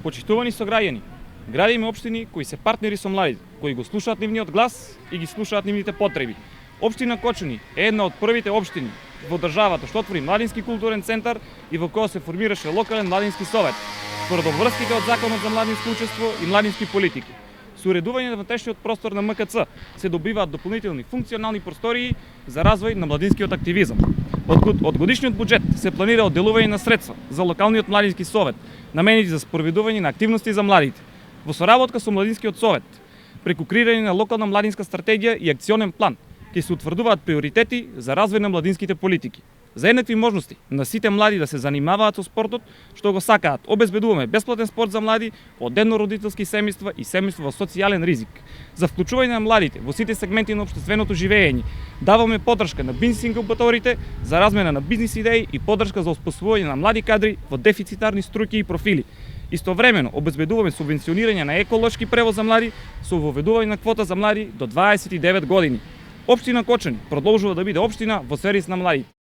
Почитувани сограѓани, градиме општини кои се партнери со младите, кои го слушаат нивниот глас и ги слушаат нивните потреби. Општина Кочани е една од првите општини во државата што отвори младински културен центар и во која се формираше локален младински совет, според обврските од Законот за младинско учество и младински политики. Со уредување на внатрешниот простор на МКЦ се добиваат дополнителни функционални простории за развој на младинскиот активизам. Од годишниот буџет се планира одделување на средства за локалниот младински совет, наменети за спроведување на активности за младите. Во соработка со младинскиот совет, преку креирање на локална младинска стратегија и акционен план, ќе се утврдуваат приоритети за развој на младинските политики. За еднакви можности на сите млади да се занимаваат со спортот, што го сакаат, обезбедуваме бесплатен спорт за млади од еднородителски семејства и семејства во социјален ризик. За вклучување на младите во сите сегменти на општественото живење, даваме поддршка на бизнис инкубаторите за размена на бизнис идеи и поддршка за оспособување на млади кадри во дефицитарни струки и профили. Истовремено обезбедуваме субвенционирање на еколошки превоз за млади со воведување на квота за млади до 29 години. Општина Кочани продолжува да биде општина во сервис на младите.